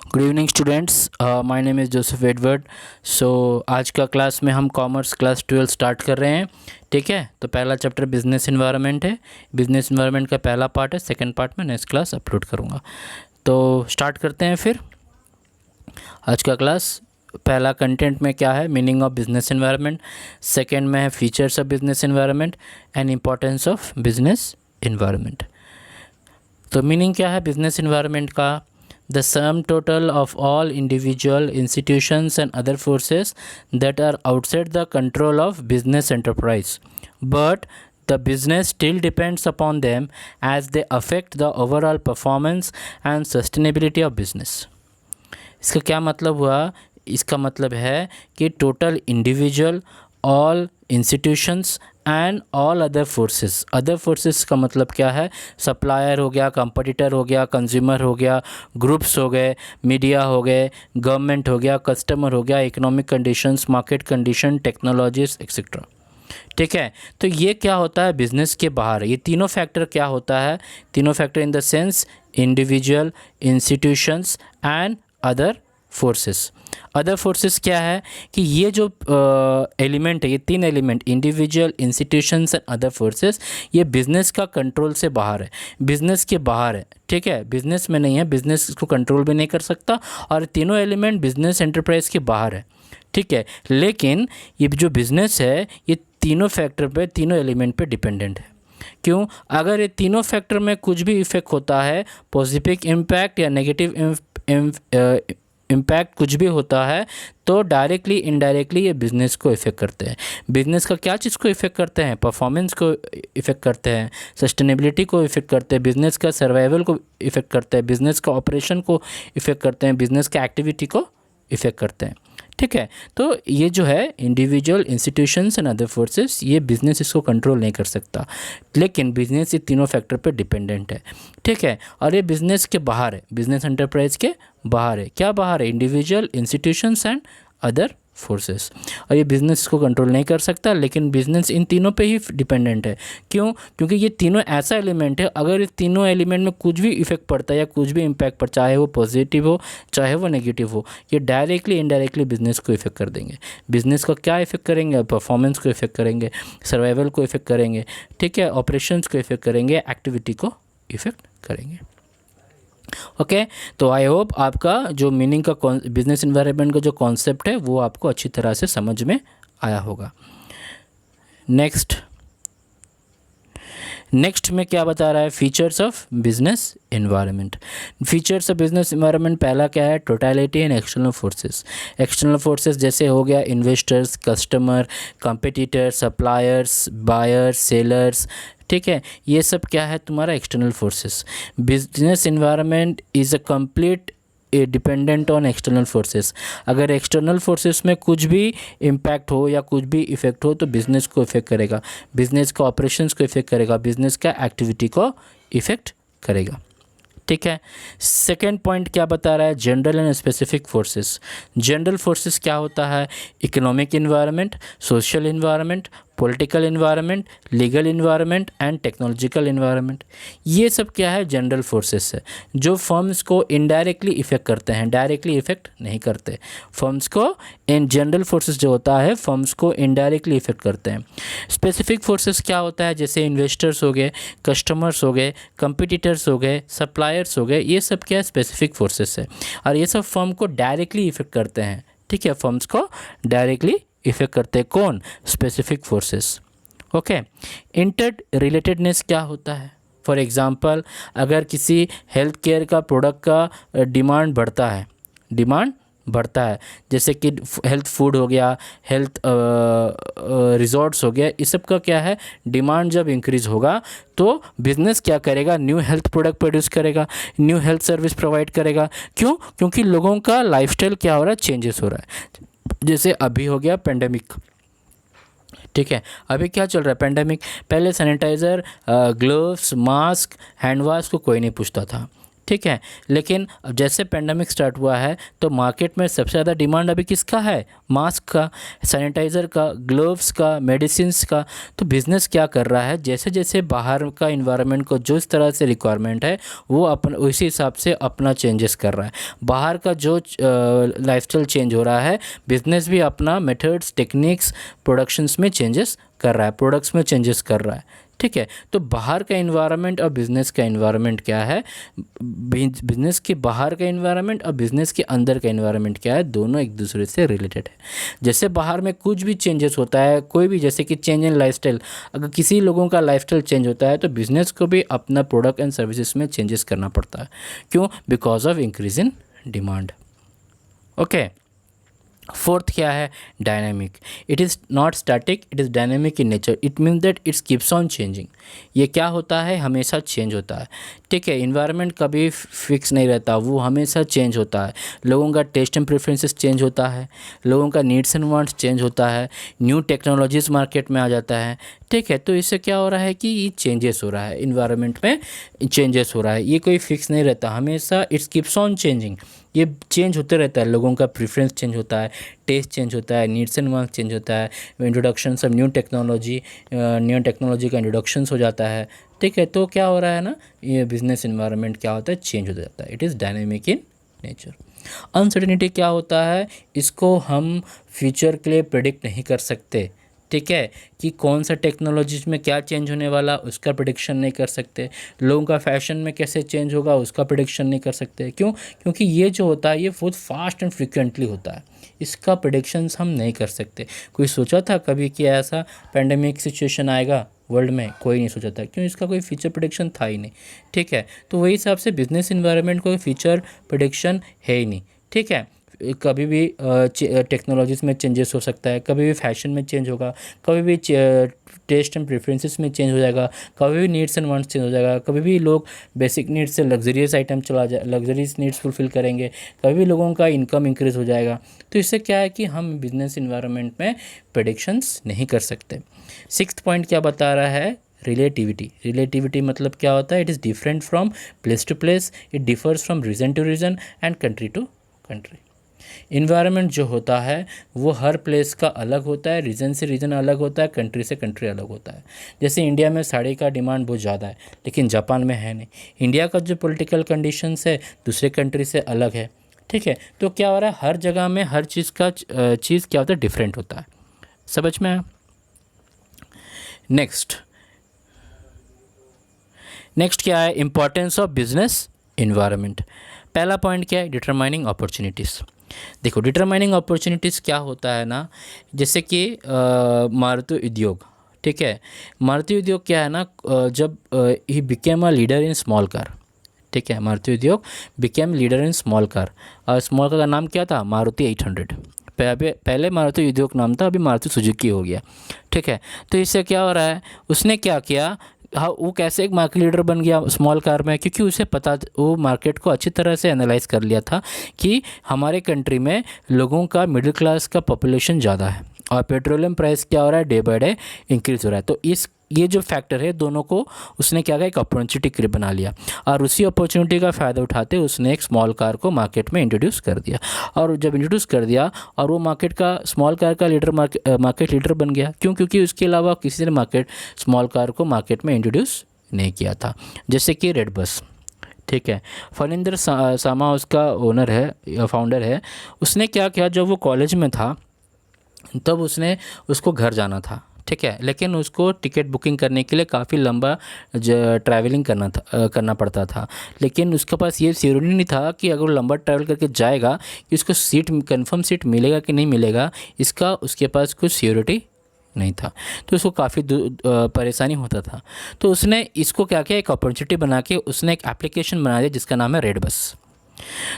Good evening students, my name is Joseph Edward. So आज का class में हम कॉमर्स क्लास 12 स्टार्ट कर रहे हैं। ठीक है, तो पहला चैप्टर बिजनेस एनवायरनमेंट है। बिजनेस एनवायरनमेंट का पहला पार्ट है, सेकंड पार्ट में नेक्स्ट क्लास अपलोड करूँगा। तो स्टार्ट करते हैं फिर आज का क्लास। पहला कंटेंट में क्या है, meaning of business environment. Second में है features of business environment and importance of business environment. तो मीनिंग क्या है बिजनेस एनवायरनमेंट का? The sum total of all individual institutions and other forces that are outside the control of business enterprise, but the business still depends upon them as they affect the overall performance and sustainability of business. इसका क्या मतलब हुआ? इसका मतलब है कि total individual, all institutions and all other forces का मतलब क्या है? सप्लायर हो गया, कंपटीटर हो गया, कंज्यूमर हो गया, ग्रुप्स हो गए, मीडिया हो गए, गवर्नमेंट हो गया, कस्टमर हो गया, economic conditions, market condition, technologies etcetera. ठीक है, तो ये क्या होता है बिजनेस के बाहर? ये तीनों फैक्टर क्या होता है? तीनों factor in the sense individual, institutions and other forces. Other forces क्या है कि ये जो एलिमेंट है, ये तीन element individual, institutions and other forces, ये बिज़नेस का कंट्रोल से बाहर है, बिज़नेस के बाहर है। ठीक है, बिज़नेस में नहीं है, बिज़नेस इसको कंट्रोल भी नहीं कर सकता, और तीनों एलिमेंट बिज़नेस एंटरप्राइज के बाहर है। ठीक है, लेकिन ये जो बिज़नेस है ये तीनों फैक्टर पे, तीनों एलिमेंट पे डिपेंडेंट है। क्यों? अगर ये तीनों फैक्टर में कुछ भी इफेक्ट होता है, पॉजिटिव इम्पैक्ट या नेगेटिव इम्पैक्ट कुछ भी होता है, तो डायरेक्टली इनडायरेक्टली ये बिज़नेस को इफ़ेक्ट करते हैं। बिज़नेस का क्या चीज़ को इफ़ेक्ट करते हैं? परफॉर्मेंस को इफ़ेक्ट करते हैं, सस्टेनेबिलिटी को इफ़ेक्ट करते हैं, बिज़नेस का सर्वाइवल को इफ़ेक्ट करते हैं, बिज़नेस का ऑपरेशन को इफ़ेक्ट करते हैं, बिज़नेस का एक्टिविटी को इफ़ेक्ट करते हैं। ठीक है, तो ये जो है individual, institutions and other forces, ये बिज़नेस इसको कंट्रोल नहीं कर सकता, लेकिन बिज़नेस ये तीनों फैक्टर पे डिपेंडेंट है। ठीक है, और ये बिज़नेस के बाहर है, बिज़नेस एंटरप्राइज के बाहर है। क्या बाहर है? Individual, institutions and other forces. और ये बिज़नेस को कंट्रोल नहीं कर सकता, लेकिन बिज़नेस इन तीनों पे ही डिपेंडेंट है। क्यों? क्योंकि ये तीनों ऐसा एलिमेंट है, अगर इस तीनों एलिमेंट में कुछ भी इफेक्ट पड़ता है या कुछ भी इम्पैक्ट पड़ता है, चाहे वो पॉजिटिव हो चाहे वो नेगेटिव हो, ये डायरेक्टली इनडायरेक्टली बिज़नेस को इफेक्ट कर देंगे। बिज़नेस को क्या इफेक्ट करेंगे? परफॉर्मेंस को इफेक्ट करेंगे, सर्वाइवल को इफेक्ट करेंगे, ठीक है, ऑपरेशंस को इफेक्ट करेंगे, एक्टिविटी को इफेक्ट करेंगे। ओके, तो आई होप आपका जो मीनिंग का बिजनेस एनवायरनमेंट का जो कॉन्सेप्ट है वो आपको अच्छी तरह से समझ में आया होगा। नेक्स्ट में क्या बता रहा है? Features of business environment. Features of business environment पहला क्या है? Totality and external forces. External forces जैसे हो गया investors, customer, competitor, suppliers, buyers, sellers. ठीक है, ये सब क्या है? तुम्हारा external forces. Business environment is a complete dependent on external forces. अगर एक्सटर्नल फोर्सेस में कुछ भी इम्पैक्ट हो या कुछ भी इफेक्ट हो तो बिज़नेस को इफेक्ट करेगा, बिज़नेस का ऑपरेशंस को इफेक्ट करेगा, बिज़नेस का एक्टिविटी को इफेक्ट करेगा। ठीक है, सेकेंड पॉइंट क्या बता रहा है? General and specific forces. General forces क्या होता है? Economic environment, social environment, political environment, legal environment and technological environment. ये सब क्या है? जनरल फोर्सेस है, जो फर्म्स को इनडायरेक्टली इफेक्ट करते हैं, डायरेक्टली इफेक्ट नहीं करते। फर्म्स को इन जनरल फोर्सेस जो होता है फर्म्स को इनडायरेक्टली इफेक्ट करते हैं। स्पेसिफिक फोर्सेस क्या होता है? जैसे इन्वेस्टर्स हो गए, कस्टमर्स हो गए, कंपटीटर्स हो गए, सप्लायर्स हो गए, ये सब क्या है? स्पेसिफिक फोर्सेस है, और ये सब फर्म को डायरेक्टली इफेक्ट करते हैं। ठीक है, फर्म्स को डायरेक्टली इफेक्ट करते हैं। कौन? Specific forces. Okay, inter relatedness क्या होता है? फॉर एग्जांपल, अगर किसी हेल्थ केयर का प्रोडक्ट का डिमांड बढ़ता है, जैसे कि हेल्थ फूड हो गया, हेल्थ रिजॉर्ट्स हो गया, इस सब का क्या है? डिमांड जब इंक्रीज़ होगा तो बिज़नेस क्या करेगा? न्यू हेल्थ प्रोडक्ट प्रोड्यूस करेगा, न्यू हेल्थ सर्विस प्रोवाइड करेगा। क्यों? क्योंकि लोगों का लाइफस्टाइल क्या हो रहा है? चेंजेस हो रहा है। जैसे अभी हो गया पेंडेमिक। ठीक है, अभी क्या चल रहा है? पेंडेमिक। पहले sanitiser, gloves, mask, hand wash को कोई नहीं पूछता था। ठीक है। लेकिन अब जैसे पेंडेमिक स्टार्ट हुआ है तो मार्केट में सबसे ज़्यादा डिमांड अभी किसका है? मास्क का, सैनिटाइज़र का, ग्लोव्स का, मेडिसिन्स का। तो बिज़नेस क्या कर रहा है, जैसे जैसे बाहर का इन्वायरमेंट को जो इस तरह से रिक्वायरमेंट है वो अपन उसी हिसाब से अपना चेंजेस कर रहा है। बाहर का जो लाइफस्टाइल चेंज हो रहा है, बिज़नेस भी अपना मेथड्स, टेक्निक्स, प्रोडक्शंस में चेंजेस कर रहा है, प्रोडक्ट्स में चेंजेस कर रहा है। ठीक है। तो बाहर का इन्वायरमेंट और बिज़नेस का इन्वायरमेंट क्या है, बिज़नेस के बाहर का इन्वायरमेंट और बिज़नेस के अंदर का इन्वायरमेंट क्या है, दोनों एक दूसरे से रिलेटेड है। जैसे बाहर में कुछ भी चेंजेस होता है, कोई भी, जैसे कि चेंज इन लाइफस्टाइल, अगर किसी लोगों का लाइफस्टाइल चेंज होता है तो बिज़नेस को भी अपना प्रोडक्ट एंड सर्विसेज में चेंजेस करना पड़ता है। क्यों? Because of increase in demand. Okay. Fourth क्या है? Dynamic. It is not static, it is dynamic in nature. It means that it's keeps on changing. ये क्या होता है? हमेशा चेंज होता है। ठीक है। इन्वायरमेंट कभी फिक्स नहीं रहता, वो हमेशा चेंज होता है। लोगों का टेस्ट एंड प्रेफरेंसेस चेंज होता है, लोगों का नीड्स एंड वांट्स चेंज होता है, न्यू टेक्नोलॉजीज़ मार्केट में आ जाता है। ठीक है। तो इससे क्या हो रहा है कि ये चेंजेस हो रहा है, इन्वायरमेंट में चेंजेस हो रहा है, ये कोई फिक्स नहीं रहता, हमेशा इट्स कीप्स ऑन चेंजिंग। ये चेंज होते रहता है, लोगों का प्रेफरेंस चेंज होता है, टेस्ट चेंज होता है, नीड्स एंड वांट्स चेंज होता है, इंट्रोडक्शंस ऑफ न्यू टेक्नोलॉजी का इंट्रोडक्शंस हो जाता है। ठीक है। तो क्या हो रहा है ना, ये बिजनेस इन्वायरमेंट क्या होता है? चेंज हो जाता है। It is dynamic in nature. Uncertainty क्या होता है? इसको हम फ्यूचर के लिए प्रेडिक्ट नहीं कर सकते। ठीक है। कि कौन सा टेक्नोलॉजीज में क्या चेंज होने वाला, उसका प्रेडिक्शन नहीं कर सकते। लोगों का फैशन में कैसे चेंज होगा, उसका प्रेडिक्शन नहीं कर सकते। क्यों? क्योंकि ये जो होता है ये बहुत फास्ट एंड फ्रिक्वेंटली होता है, इसका प्रेडिक्शंस हम नहीं कर सकते। कोई सोचा था कभी कि ऐसा पेंडेमिक सिचुएशन आएगा वर्ल्ड में? कोई नहीं सोचा था। क्यों? इसका कोई फ्यूचर प्रेडिक्शन था ही नहीं। ठीक है। तो वही हिसाब से बिजनेस इन्वायरमेंट कोई फ्यूचर प्रेडिक्शन है ही नहीं। ठीक है। कभी भी टेक्नोलॉजीज़ में चेंजेस हो सकता है, कभी भी फैशन में चेंज होगा, कभी भी टेस्ट एंड प्रेफरेंसेस में चेंज हो जाएगा, कभी भी नीड्स एंड वांट्स चेंज हो जाएगा, कभी भी लोग बेसिक नीड्स से luxurious item luxuries needs fulfil करेंगे, कभी भी लोगों का इनकम इंक्रीज़ हो जाएगा। तो इससे क्या है कि हम बिजनेस इन्वायरमेंट में प्रेडिक्शंस नहीं कर सकते। सिक्स्थ पॉइंट क्या बता रहा है? रिलेटिविटी। रिलेटिविटी मतलब क्या होता है? It is different from place to place, it differs from region to region and country to country. Environment जो होता है वो हर प्लेस का अलग होता है, रीजन से रीजन अलग होता है, कंट्री से कंट्री अलग होता है। जैसे इंडिया में साड़ी का डिमांड बहुत ज़्यादा है, लेकिन जापान में है नहीं। इंडिया का जो पॉलिटिकल कंडीशंस है दूसरे कंट्री से अलग है। ठीक है। तो क्या हो रहा है, हर जगह में हर चीज़ का चीज़ क्या होता है? डिफरेंट होता है। समझ में आया? नेक्स्ट क्या है? Importance of business environment. पहला पॉइंट क्या है? Determining opportunities. देखो, डिटरमाइनिंग अपॉर्चुनिटीज़ क्या होता है ना, जैसे कि मारुति उद्योग। ठीक है। मारुति उद्योग क्या है ना, जब he became a leader in small car. ठीक है। मारुति उद्योग became leader in small car, और स्मॉल कार का नाम क्या था? मारुति 800। पहले मारुति उद्योग नाम था, अभी मारुति सुजुकी हो गया। ठीक है। तो इससे क्या हो रहा है, उसने क्या किया, हाँ, वो कैसे एक मार्केट लीडर बन गया स्मॉल कार में? क्योंकि उसे पता, वो मार्केट को अच्छी तरह से एनालाइज कर लिया था कि हमारे कंट्री में लोगों का, मिडिल क्लास का पॉपुलेशन ज़्यादा है और पेट्रोलियम प्राइस क्या हो रहा है? डे बाय डे इंक्रीज़ हो रहा है। तो ये जो फैक्टर है, दोनों को उसने क्या किया? एक अपॉर्चुनिटी बना लिया, और उसी अपॉर्चुनिटी का फ़ायदा उठाते उसने एक स्मॉल कार को मार्केट में इंट्रोड्यूस कर दिया। और जब इंट्रोड्यूस कर दिया और वो मार्केट का, स्मॉल कार का लीडर, मार्केट लीडर बन गया। क्यों? क्योंकि उसके अलावा किसी ने स्मॉल कार को मार्केट में इंट्रोड्यूस नहीं किया था। जैसे कि रेड बस। ठीक है। फनिंदर सामा उसका ओनर है, फाउंडर है। उसने क्या किया, जब वो कॉलेज में था तब उसको घर जाना था। ठीक है। लेकिन उसको टिकट बुकिंग करने के लिए काफ़ी लंबा ट्रैवलिंग करना पड़ता था। लेकिन उसके पास ये सिक्योरिटी नहीं था कि अगर वो लंबा ट्रैवल करके जाएगा कि उसको कंफर्म सीट मिलेगा कि नहीं मिलेगा, इसका उसके पास कुछ सिक्योरिटी नहीं था। तो उसको काफ़ी परेशानी होता था। तो उसने इसको क्या किया, एक अपॉर्चुनिटी बना के उसने एक एप्लीकेशन बना दिया जिसका नाम है रेड बस।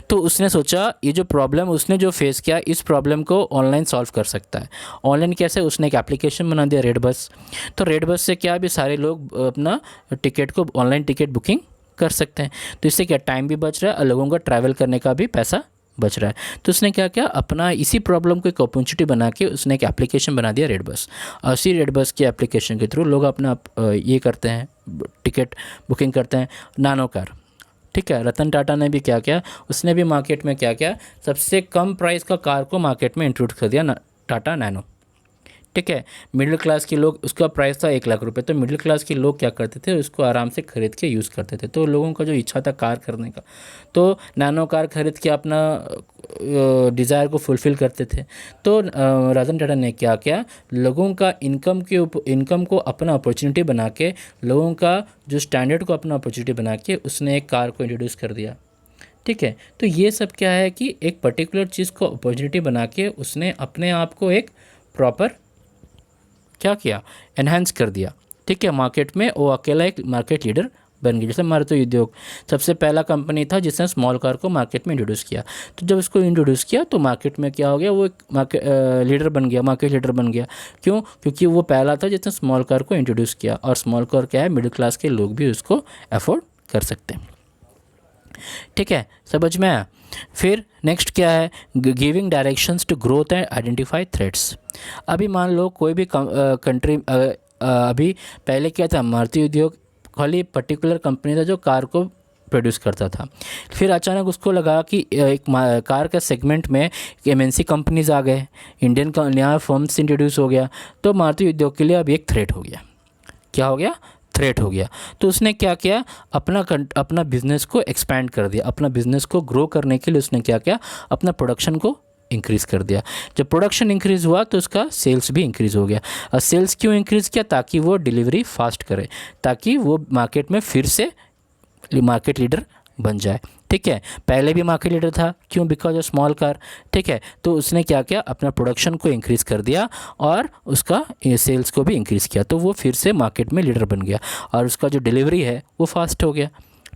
तो उसने सोचा ये जो प्रॉब्लम उसने जो फेस किया, इस प्रॉब्लम को ऑनलाइन सॉल्व कर सकता है। ऑनलाइन कैसे? उसने एक एप्लीकेशन बना दिया, रेड बस। तो रेड बस से क्या, भी सारे लोग अपना टिकट को, ऑनलाइन टिकट बुकिंग कर सकते हैं। तो इससे क्या, टाइम भी बच रहा है और लोगों का ट्रैवल करने का भी पैसा बच रहा है। तो उसने क्या किया, अपना इसी प्रॉब्लम को एक अपॉर्चुनिटी बना के उसने एक एप्लीकेशन बना दिया, रेड बस। और उसी रेड बस की एप्लीकेशन के थ्रू लोग अपना ये करते हैं, टिकट बुकिंग करते हैं। नानो कार, ठीक है, रतन टाटा ने भी क्या किया, उसने भी मार्केट में क्या किया, सबसे कम प्राइस का कार को मार्केट में इंट्रोड्यूस कर दिया, टाटा नैनो। ठीक है, मिडिल क्लास के लोग, उसका प्राइस था 1 लाख रुपए, तो मिडिल क्लास के लोग क्या करते थे, उसको आराम से खरीद के यूज़ करते थे। तो लोगों का जो इच्छा था कार करने का, तो नैनो कार खरीद के अपना डिज़ायर को फुलफ़िल करते थे। तो रतन टाटा ने क्या किया, लोगों का इनकम को अपना अपॉर्चुनिटी बना के, लोगों का जो स्टैंडर्ड को अपना अपॉर्चुनिटी बना के उसने एक कार को इंट्रोड्यूस कर दिया। ठीक है, तो ये सब क्या है कि एक पर्टिकुलर चीज़ को अपॉर्चुनिटी बना के उसने अपने आप को एक प्रॉपर क्या किया, एनहांस कर दिया। ठीक है, मार्केट में वो अकेला एक मार्केट लीडर बन गया। जैसे मारुति उद्योग सबसे पहला कंपनी था जिसने स्मॉल कार को मार्केट में इंट्रोड्यूस किया। तो जब इसको इंट्रोड्यूस किया तो मार्केट में क्या हो गया, वो एक मार्केट लीडर बन गया, मार्केट लीडर बन गया। क्यों? क्योंकि वो पहला था जिसने स्मॉल कार को इंट्रोड्यूस किया, और स्मॉल कार क्या है, मिडिल क्लास के लोग भी उसको अफोर्ड कर सकते हैं। ठीक है, समझ में आया। फिर नेक्स्ट क्या है, giving directions to growth and identify threats. अभी मान लो कोई भी कंट्री, अभी पहले क्या था, मारुति उद्योग खाली पर्टिकुलर कंपनी था जो कार को प्रोड्यूस करता था। फिर अचानक उसको लगा कि एक कार का सेगमेंट में एमएनसी कंपनीज आ गए, इंडियन नया फर्म्स इंट्रोड्यूस हो गया, तो मारुति उद्योग के लिए अब एक थ्रेट हो गया। क्या हो गया? थ्रेट हो गया। तो उसने क्या किया, अपना बिजनेस को एक्सपैंड कर दिया। अपना बिजनेस को ग्रो करने के लिए उसने क्या किया, अपना प्रोडक्शन को इंक्रीज़ कर दिया। जब प्रोडक्शन इंक्रीज़ हुआ तो उसका सेल्स भी इंक्रीज़ हो गया। और सेल्स क्यों इंक्रीज़ किया? ताकि वो डिलीवरी फास्ट करे, ताकि वो मार्केट में फिर से मार्केट लीडर बन जाए। ठीक है, पहले भी मार्केट लीडर था, क्यों? Because of small car. ठीक है, तो उसने क्या किया, अपना प्रोडक्शन को इंक्रीज़ कर दिया और उसका सेल्स को भी इंक्रीज़ किया, तो वो फिर से मार्केट में लीडर बन गया और उसका जो डिलीवरी है वो फास्ट हो गया।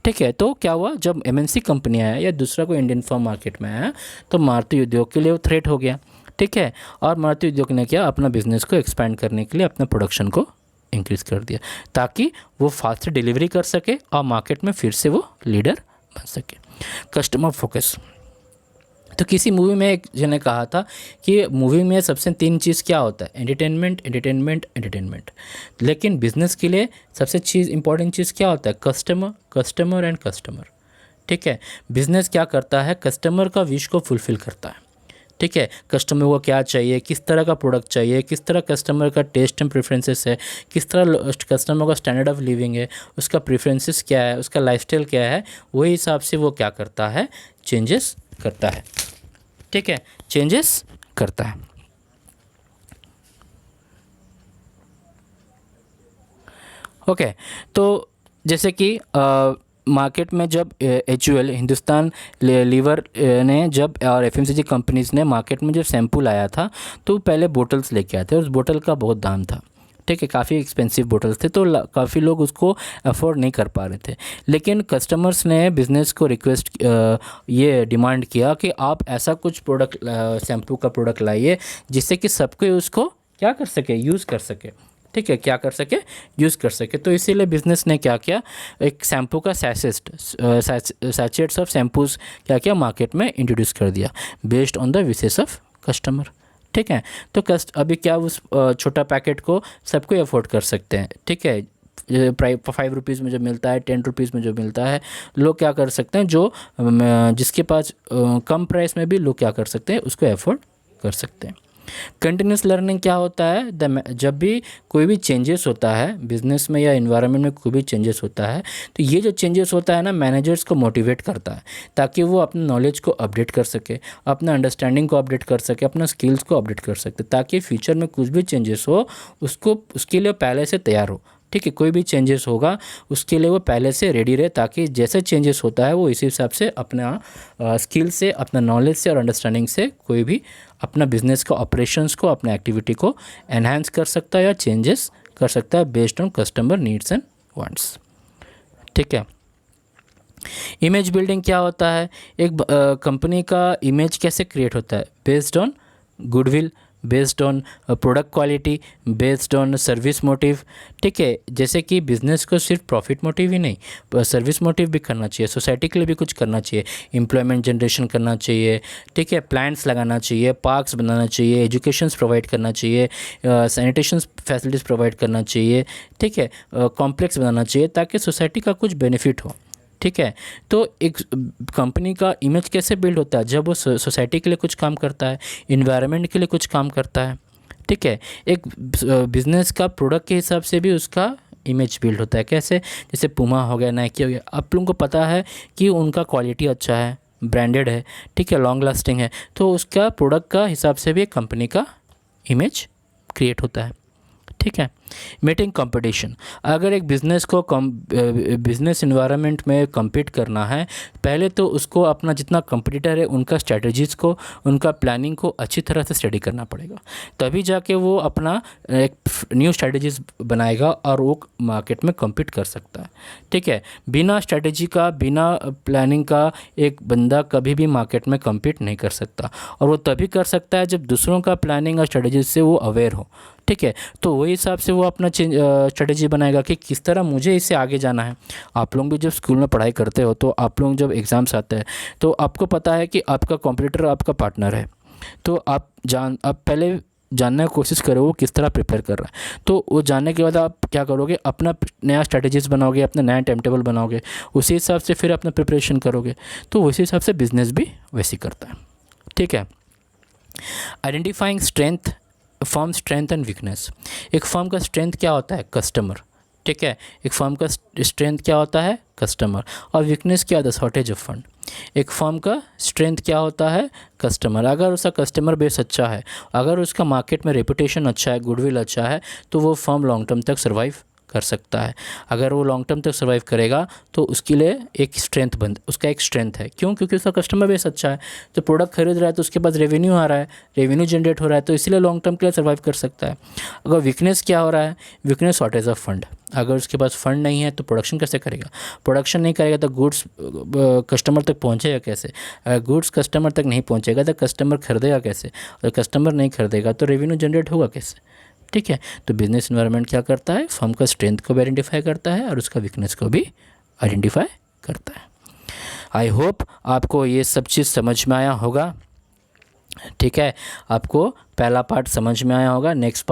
ठीक है, तो क्या हुआ, जब एमएनसी कंपनी आया या दूसरा कोई इंडियन फर्म मार्केट में आया तो मारुति उद्योग के लिए वो थ्रेट हो गया। ठीक है, और मारुति उद्योग ने क्या, अपना बिजनेस को एक्सपैंड करने के लिए अपना प्रोडक्शन को इंक्रीज़ कर दिया, ताकि वो फास्ट डिलीवरी कर सके और मार्केट में फिर से वो लीडर बन सके। Customer focus. तो किसी मूवी में एक जने कहा था कि मूवी में सबसे 3 चीज़ क्या होता है, एंटरटेनमेंट, एंटरटेनमेंट, एंटरटेनमेंट। लेकिन बिजनेस के लिए सबसे इंपॉर्टेंट चीज़ क्या होता है, कस्टमर, कस्टमर एंड कस्टमर। ठीक है, बिजनेस क्या करता है, कस्टमर का विश को फुलफ़िल करता है। ठीक है, कस्टमर को क्या चाहिए, किस तरह का प्रोडक्ट चाहिए, किस तरह कस्टमर का टेस्ट एंड प्रेफरेंसेस है, किस तरह कस्टमर का स्टैंडर्ड ऑफ लिविंग है, उसका प्रेफरेंसेस क्या है, उसका लाइफस्टाइल क्या है, वही हिसाब से वो क्या करता है, चेंजेस करता है। ठीक है, चेंजेस करता है। ओके, तो जैसे कि मार्केट में जब HUL हिंदुस्तान लीवर ने जब और FMCG कंपनीज़ ने मार्केट में जब शैम्पू लाया था तो पहले बोटल्स लेके आए थे, उस बोतल का बहुत दाम था। ठीक है, काफ़ी एक्सपेंसिव बोटल्स थे, तो काफ़ी लोग उसको अफोर्ड नहीं कर पा रहे थे। लेकिन कस्टमर्स ने बिज़नेस को ये डिमांड किया कि आप ऐसा कुछ प्रोडक्ट, शैम्पू का प्रोडक्ट लाइए जिससे कि सबको उसको क्या कर सके, यूज़ कर सके। ठीक है, क्या कर सके, यूज़ कर सके। तो इसीलिए बिज़नेस ने क्या किया, एक शैम्पू का सैचेट्स ऑफ शैम्पूज़ क्या किया, मार्केट में इंट्रोड्यूस कर दिया based on the wishes of customer. ठीक है, तो अभी क्या उस छोटा पैकेट को सबको अफोर्ड कर सकते हैं। ठीक है, 5 रुपीज़ में जो मिलता है, 10 रुपीज़ में जो मिलता है, लोग क्या कर सकते हैं, जो जिसके पास कम प्राइस में भी लोग क्या कर सकते हैं, उसको अफोर्ड कर सकते हैं। कंटिन्यूस लर्निंग क्या होता है, जब भी कोई भी चेंजेस होता है बिजनेस में या इन्वायरमेंट में, कोई भी चेंजेस होता है तो ये जो चेंजेस होता है ना, मैनेजर्स को मोटिवेट करता है ताकि वो अपने नॉलेज को अपडेट कर सके, अपना अंडरस्टैंडिंग को अपडेट कर सके, अपना स्किल्स को अपडेट कर सकते, ताकि फ्यूचर में कुछ भी चेंजेस हो उसके लिए पहले से तैयार हो। ठीक है, कोई भी चेंजेस होगा उसके लिए वो पहले से रेडी रहे, ताकि जैसे चेंजेस होता है वो इसी हिसाब से अपना स्किल से, अपना नॉलेज से और अंडरस्टैंडिंग से कोई भी अपना बिजनेस का ऑपरेशंस को, अपना एक्टिविटी को एनहांस कर सकता है या चेंजेस कर सकता है based on customer needs and wants. ठीक है, इमेज बिल्डिंग क्या होता है, एक कंपनी का इमेज कैसे क्रिएट होता है, based on goodwill, based on product quality, based on service motive. ठीक है, जैसे कि बिज़नेस को सिर्फ प्रॉफिट मोटिव ही नहीं, सर्विस मोटिव भी करना चाहिए, सोसाइटी के लिए भी कुछ करना चाहिए, एम्प्लॉयमेंट जनरेशन करना चाहिए। ठीक है, प्लांट्स लगाना चाहिए, पार्क्स बनाना चाहिए, एजुकेशंस प्रोवाइड करना चाहिए, सैनिटेशन फैसिलिटीज़ प्रोवाइड करना चाहिए। ठीक है, कॉम्प्लेक्स बनाना चाहिए ताकि सोसाइटी का कुछ बेनिफिट हो। ठीक है। तो एक कंपनी का इमेज कैसे बिल्ड होता है? जब वो सोसाइटी के लिए कुछ काम करता है, इन्वायरमेंट के लिए कुछ काम करता है, ठीक है। एक बिजनेस का प्रोडक्ट के हिसाब से भी उसका इमेज बिल्ड होता है। कैसे? जैसे पुमा हो गया, नाइकी हो गया, आप लोगों को पता है कि उनका क्वालिटी अच्छा है, ब्रांडेड है, ठीक है, लॉन्ग लास्टिंग है, तो उसका प्रोडक्ट का हिसाब से भी एक कंपनी का इमेज क्रिएट होता है, ठीक है। मीटिंग कंपटीशन, अगर एक बिज़नेस को बिज़नेस इन्वायरमेंट में कम्पीट करना है, पहले तो उसको अपना जितना कंपटीटर है उनका स्ट्रेटजीज़ को, उनका प्लानिंग को अच्छी तरह से स्टडी करना पड़ेगा, तभी जाके वो अपना एक न्यू स्ट्रेटजीज बनाएगा और वो मार्केट में कम्पीट कर सकता है, ठीक है। बिना स्ट्रेटजी का, बिना प्लानिंग का एक बंदा कभी भी मार्केट में कम्पीट नहीं कर सकता, और वो तभी कर सकता है जब दूसरों का प्लानिंग और स्ट्रेटजीज से वो अवेयर हो, ठीक है। तो वही हिसाब से वो अपना स्ट्रेटजी बनाएगा कि किस तरह मुझे इससे आगे जाना है। आप लोग भी जब स्कूल में पढ़ाई करते हो तो आप लोग जब एग्ज़ाम्स आते हैं तो आपको पता है कि आपका कॉम्पिटिटर आपका पार्टनर है, तो आप पहले जानने की कोशिश करो वो किस तरह प्रिपेयर कर रहा है। तो वो जानने के बाद आप क्या करोगे, अपना नया स्ट्रेटजीज बनाओगे, अपना नया टाइम टेबल बनाओगे, उसी हिसाब से फिर अपना प्रिपरेशन करोगे, तो उसी हिसाब से बिजनेस भी वैसे करता है, ठीक है। Identifying strength, firm strength and weakness. एक फर्म का स्ट्रेंथ क्या होता है? कस्टमर, ठीक है। एक फर्म का स्ट्रेंथ क्या होता है? कस्टमर। और वीकनेस क्या होता है? Shortage of fund. एक फर्म का स्ट्रेंथ क्या होता है? कस्टमर। अगर उसका कस्टमर बेस अच्छा है, अगर उसका मार्केट में रेपुटेशन अच्छा है, गुडविल अच्छा है, तो वो फर्म लॉन्ग टर्म तक सर्वाइव कर सकता है। अगर वो लॉन्ग टर्म तक सर्वाइव करेगा तो उसके लिए एक उसका एक स्ट्रेंथ है। क्यों? क्योंकि उसका कस्टमर बेस अच्छा है, तो प्रोडक्ट खरीद रहा है तो उसके पास रेवेन्यू आ रहा है, रेवेन्यू जनरेट हो रहा है, तो इसलिए लॉन्ग टर्म के लिए सर्वाइव कर सकता है। अगर वीकनेस क्या हो रहा है? Weakness shortage of fund. अगर उसके पास फंड नहीं है तो प्रोडक्शन कैसे करेगा? प्रोडक्शन नहीं करेगा तो गुड्स कस्टमर तक पहुंचेगा कैसे? अगर गुड्स कस्टमर तक नहीं पहुंचेगा तो कस्टमर खरीदेगा कैसे? और कस्टमर नहीं खरीदेगा तो रेवेन्यू जनरेट होगा कैसे? ठीक है। तो बिजनेस एनवायरनमेंट क्या करता है? फर्म का स्ट्रेंथ को भी आइडेंटिफाई करता है और उसका वीकनेस को भी आइडेंटिफाई करता है। आई होप आपको ये सब चीज़ समझ में आया होगा, ठीक है। आपको पहला पार्ट समझ में आया होगा। नेक्स्ट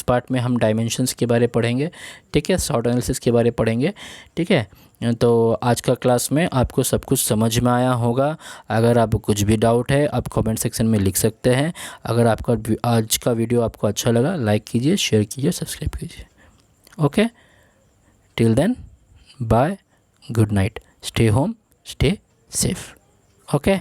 पार्ट में हम डायमेंशंस के बारे पढ़ेंगे, ठीक है, शॉर्ट एनालिसिस के बारे पढ़ेंगे, ठीक है। तो आज का क्लास में आपको सब कुछ समझ में आया होगा। अगर आपको कुछ भी डाउट है आप कमेंट सेक्शन में लिख सकते हैं। अगर आपका आज का वीडियो आपको अच्छा लगा, लाइक कीजिए, शेयर कीजिए, सब्सक्राइब कीजिए। Okay, till then bye, good night, stay home, stay safe. Okay.